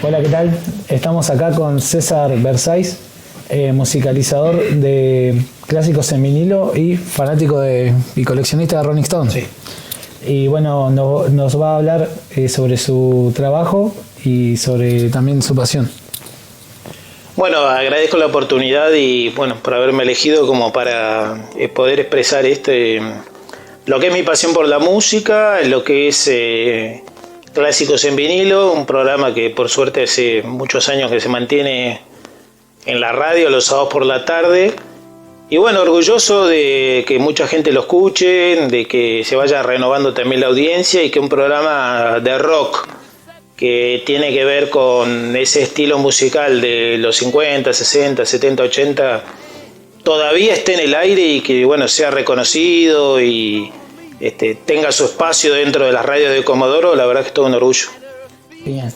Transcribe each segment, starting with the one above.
Hola, ¿qué tal? Estamos acá con César Versáis, musicalizador de clásicos en vinilo y fanático y coleccionista de Rolling Stones. Sí. Y bueno, nos va a hablar sobre su trabajo y sobre también su pasión. Bueno, agradezco la oportunidad y bueno, por haberme elegido como para poder expresar lo que es mi pasión por la música, lo que es Clásicos en Vinilo, un programa que por suerte hace muchos años que se mantiene en la radio los sábados por la tarde. Y bueno, orgulloso de que mucha gente lo escuche, de que se vaya renovando también la audiencia y que un programa de rock que tiene que ver con ese estilo musical de los 50, 60, 70, 80 todavía esté en el aire y que bueno sea reconocido y tenga su espacio dentro de las radios de Comodoro. La verdad que es todo un orgullo. Bien.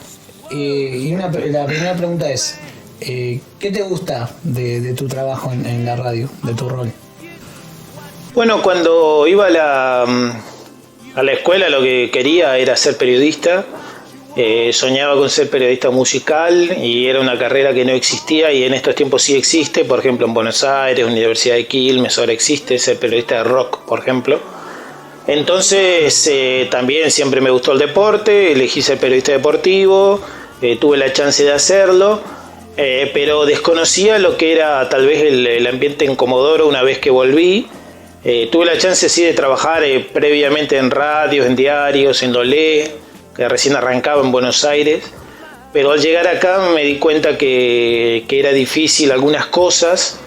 La primera pregunta es, ¿qué te gusta de tu trabajo en la radio, de tu rol? Bueno, cuando iba a la escuela lo que quería era ser periodista. Soñaba con ser periodista musical y era una carrera que no existía y en estos tiempos sí existe. Por ejemplo, en Buenos Aires, Universidad de Quilmes, ahora existe ser periodista de rock, por ejemplo. Entonces también siempre me gustó el deporte, elegí ser periodista deportivo, tuve la chance de hacerlo, pero desconocía lo que era tal vez el ambiente en Comodoro una vez que volví. Tuve la chance sí de trabajar previamente en radios, en diarios, en Olé, que recién arrancaba en Buenos Aires, pero al llegar acá me di cuenta que era difícil algunas cosas,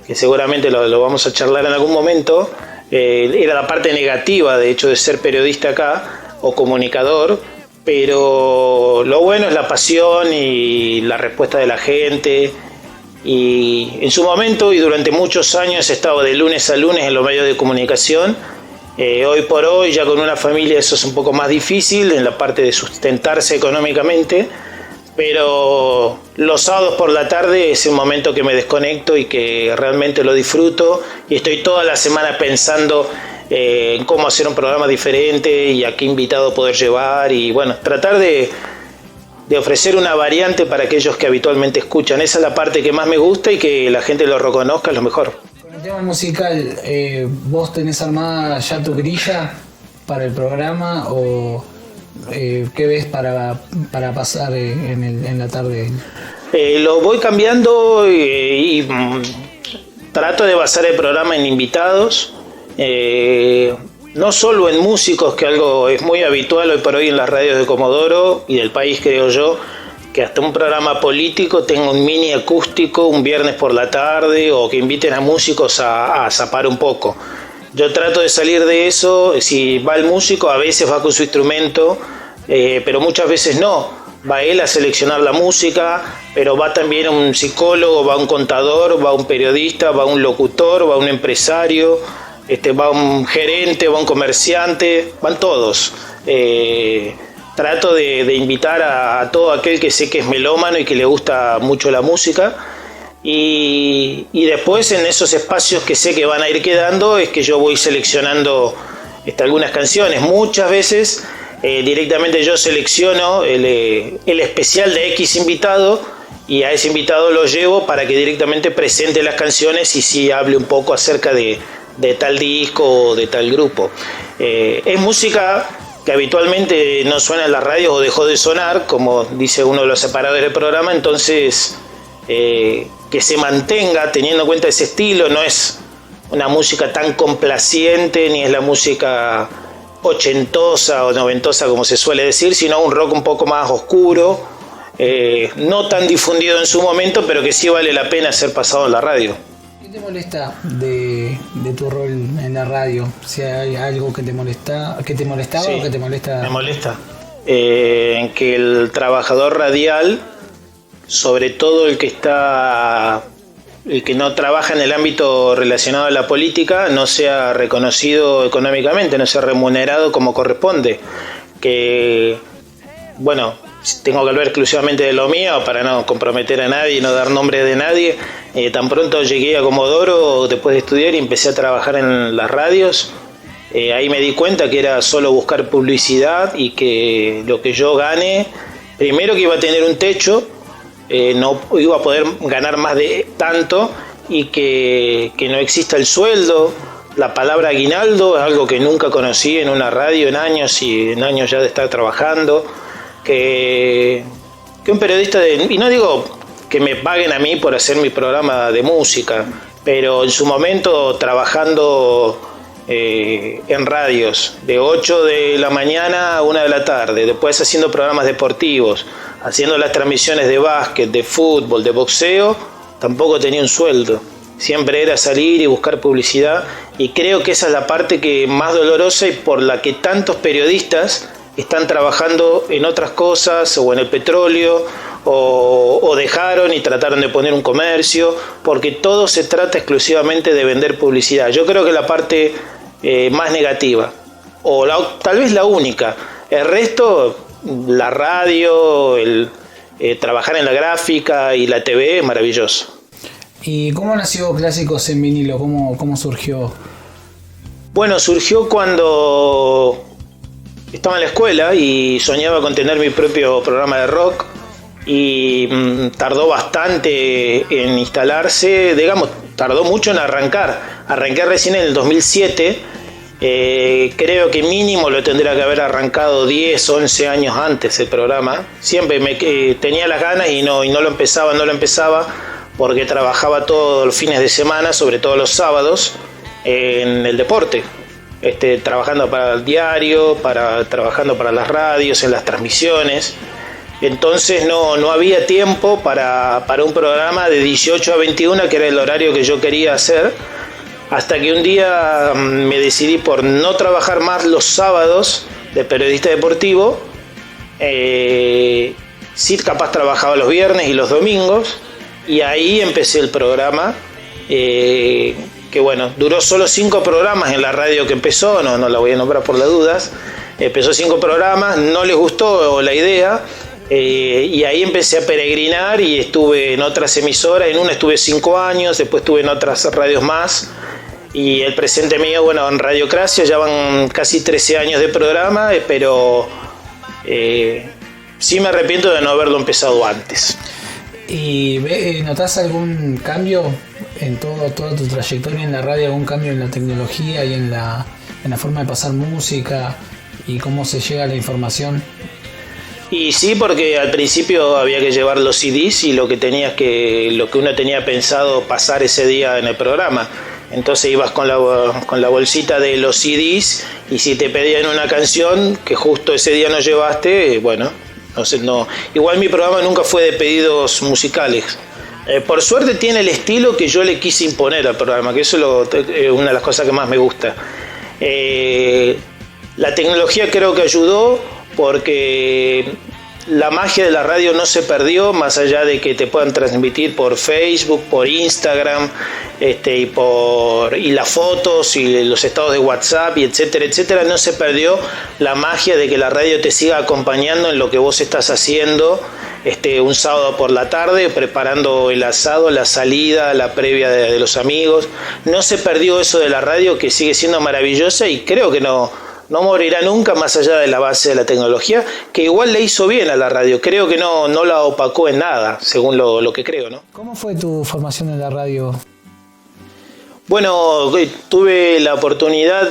que seguramente lo vamos a charlar en algún momento. Era la parte negativa de hecho de ser periodista acá o comunicador, pero lo bueno es la pasión y la respuesta de la gente. Y en su momento y durante muchos años he estado de lunes a lunes en los medios de comunicación. Hoy por hoy ya con una familia eso es un poco más difícil en la parte de sustentarse económicamente, pero los sábados por la tarde es un momento que me desconecto y que realmente lo disfruto y estoy toda la semana pensando en cómo hacer un programa diferente y a qué invitado poder llevar y bueno, tratar de ofrecer una variante para aquellos que habitualmente escuchan. Esa es la parte que más me gusta y que la gente lo reconozca es lo mejor. Con el tema musical, ¿vos tenés armada ya tu grilla para el programa o qué ves para pasar en la tarde? Lo voy cambiando y trato de basar el programa en invitados, no solo en músicos, que algo es muy habitual hoy por hoy en las radios de Comodoro y del país, creo yo, que hasta un programa político tenga un mini acústico un viernes por la tarde o que inviten a músicos a zapar un poco. Yo trato de salir de eso. Si va el músico, a veces va con su instrumento, pero muchas veces no. Va él a seleccionar la música, pero va también un psicólogo, va un contador, va un periodista, va un locutor, va un empresario, va un gerente, va un comerciante, van todos. Trato de invitar a todo aquel que sé que es melómano y que le gusta mucho la música. Y después en esos espacios que sé que van a ir quedando es que yo voy seleccionando algunas canciones. Muchas veces directamente yo selecciono el especial de X invitado y a ese invitado lo llevo para que directamente presente las canciones y sí hable un poco acerca de tal disco o de tal grupo. Es música que habitualmente no suena en las radios o dejó de sonar, como dice uno de los separadores del programa, entonces que se mantenga teniendo en cuenta ese estilo. No es una música tan complaciente ni es la música ochentosa o noventosa como se suele decir, sino un rock un poco más oscuro, no tan difundido en su momento, pero que sí vale la pena ser pasado en la radio. ¿Qué te molesta de tu rol en la radio? Si hay algo que te molestaba sí, o que te molesta. Me molesta que el trabajador radial, sobre todo el que no trabaja en el ámbito relacionado a la política, no sea reconocido económicamente, no sea remunerado como corresponde. Que, bueno, tengo que hablar exclusivamente de lo mío para no comprometer a nadie y no dar nombre de nadie. Tan pronto llegué a Comodoro después de estudiar y empecé a trabajar en las radios, ahí me di cuenta que era solo buscar publicidad y que lo que yo gane primero que iba a tener un techo, no iba a poder ganar más de tanto y que no exista el sueldo. La palabra aguinaldo es algo que nunca conocí en una radio en años ya de estar trabajando. Que un periodista, y no digo que me paguen a mí por hacer mi programa de música, pero en su momento trabajando en radios de 8 de la mañana a 1 de la tarde, después haciendo programas deportivos, haciendo las transmisiones de básquet, de fútbol, de boxeo, tampoco tenía un sueldo. Siempre era salir y buscar publicidad, y creo que esa es la parte que más dolorosa y por la que tantos periodistas están trabajando en otras cosas o en el petróleo o dejaron y trataron de poner un comercio, porque todo se trata exclusivamente de vender publicidad. Yo creo que la parte más negativa, o tal vez la única. El resto, la radio, trabajar en la gráfica y la TV es maravilloso. ¿Y cómo nació Clásicos en Vinilo? ¿Cómo surgió? Bueno, surgió cuando estaba en la escuela y soñaba con tener mi propio programa de rock, y tardó bastante en instalarse, digamos, tardó mucho en arrancar. Arranqué recién en el 2007, creo que mínimo lo tendría que haber arrancado 10, 11 años antes el programa. Siempre tenía las ganas y no lo empezaba porque trabajaba todos los fines de semana, sobre todo los sábados, en el deporte. Trabajando para el diario, trabajando para las radios, en las transmisiones. Entonces no había tiempo para un programa de 18 a 21, que era el horario que yo quería hacer, hasta que un día me decidí por no trabajar más los sábados de periodista deportivo. Sí, capaz trabajaba los viernes y los domingos, y ahí empecé el programa, que bueno, duró solo 5 programas en la radio que empezó, no la voy a nombrar por las dudas. Empezó 5 programas, no les gustó la idea, y ahí empecé a peregrinar y estuve en otras emisoras. En una estuve 5 años, después estuve en otras radios más, y el presente mío, bueno, en Radiocracia ya van casi 13 años de programa, pero sí me arrepiento de no haberlo empezado antes. ¿Y notás algún cambio en toda tu trayectoria en la radio, algún cambio en la tecnología y en la forma de pasar música y cómo se llega a la información? Y sí, porque al principio había que llevar los CDs y lo que uno tenía pensado pasar ese día en el programa. Entonces ibas con la bolsita de los CDs, y si te pedían una canción que justo ese día no llevaste, bueno, no. Igual mi programa nunca fue de pedidos musicales. Por suerte tiene el estilo que yo le quise imponer al programa, que eso es una de las cosas que más me gusta. La tecnología creo que ayudó, porque la magia de la radio no se perdió, más allá de que te puedan transmitir por Facebook, por Instagram, y las fotos y los estados de WhatsApp, y etcétera, no se perdió la magia de que la radio te siga acompañando en lo que vos estás haciendo, un sábado por la tarde, preparando el asado, la salida, la previa de los amigos. No se perdió eso de la radio, que sigue siendo maravillosa, y creo que no morirá nunca, más allá de la base de la tecnología, que igual le hizo bien a la radio. Creo que no la opacó en nada, según lo que creo, ¿no? ¿Cómo fue tu formación en la radio? Bueno, tuve la oportunidad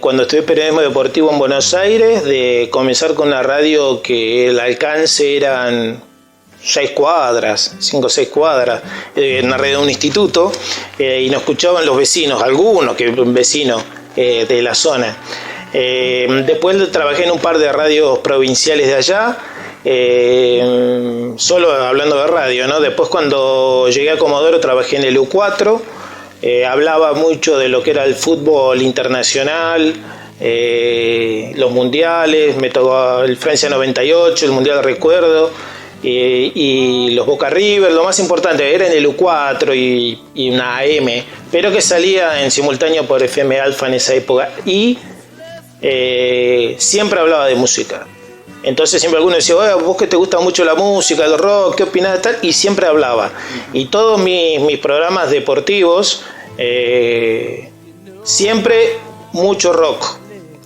cuando estudié periodismo deportivo en Buenos Aires, de comenzar con una radio que el alcance eran 5 o 6 cuadras, en la radio de un instituto, y nos escuchaban los vecinos, algunos vecinos de la zona. Después trabajé en un par de radios provinciales de allá, solo hablando de radio, ¿no? Después, cuando llegué a Comodoro, trabajé en el U4, hablaba mucho de lo que era el fútbol internacional, los mundiales. Me tocó el Francia 98, el Mundial de Recuerdo, y los Boca River. Lo más importante era en el U4 y una AM, pero que salía en simultáneo por FM Alfa en esa época, y siempre hablaba de música. Entonces siempre alguno decía, oye, vos que te gusta mucho la música, el rock, ¿qué opinás de tal? Y siempre hablaba. Y todos mis programas deportivos, siempre mucho rock.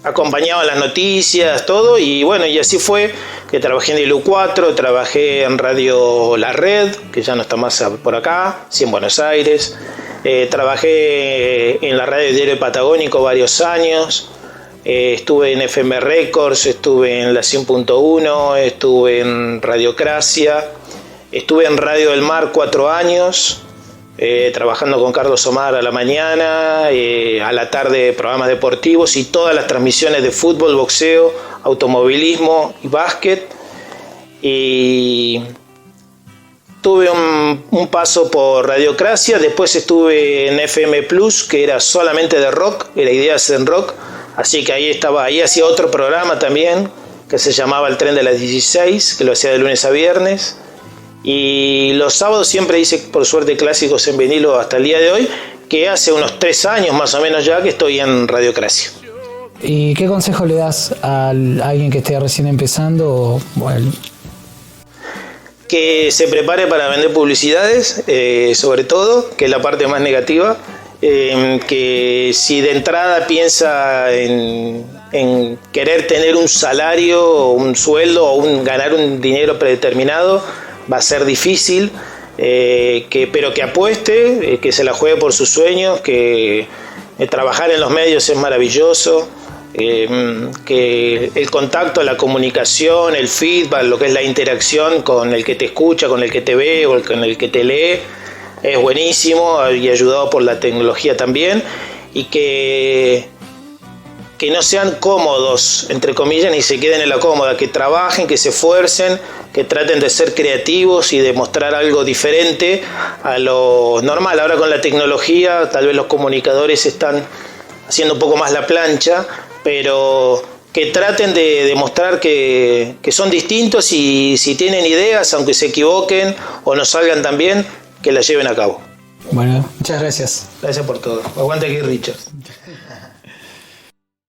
acompañaba las noticias, todo, y bueno, y así fue que trabajé en el U4, trabajé en Radio La Red, que ya no está más por acá, sí, en Buenos Aires, trabajé en la radio Diario Patagónico varios años, estuve en FM Records, estuve en la 100.1, estuve en Radiocracia, estuve en Radio del Mar 4 años, trabajando con Carlos Omar a la mañana, a la tarde programas deportivos y todas las transmisiones de fútbol, boxeo, automovilismo y básquet. Y tuve un paso por Radiocracia, después estuve en FM Plus, que era solamente de rock, era Ideas en Rock, así que ahí hacía otro programa también, que se llamaba El Tren de las 16, que lo hacía de lunes a viernes. Y los sábados siempre hice, por suerte, clásicos en vinilo hasta el día de hoy, que hace unos 3 años más o menos ya que estoy en Radiocracia. ¿Y qué consejo le das a alguien que esté recién empezando? Bueno, que se prepare para vender publicidades, sobre todo, que es la parte más negativa, que si de entrada piensa en querer tener un salario, un sueldo o ganar un dinero predeterminado, va a ser difícil, pero que apueste, que se la juegue por sus sueños, que trabajar en los medios es maravilloso, que el contacto, la comunicación, el feedback, lo que es la interacción con el que te escucha, con el que te ve o con el que te lee, es buenísimo y ayudado por la tecnología también, y que no sean cómodos, entre comillas, ni se queden en la cómoda, que trabajen, que se esfuercen, que traten de ser creativos y de mostrar algo diferente a lo normal. Ahora con la tecnología, tal vez los comunicadores están haciendo un poco más la plancha, pero que traten de demostrar que son distintos y si tienen ideas, aunque se equivoquen o no salgan tan bien, que las lleven a cabo. Bueno, muchas gracias. Gracias por todo. Aguante aquí, Richard.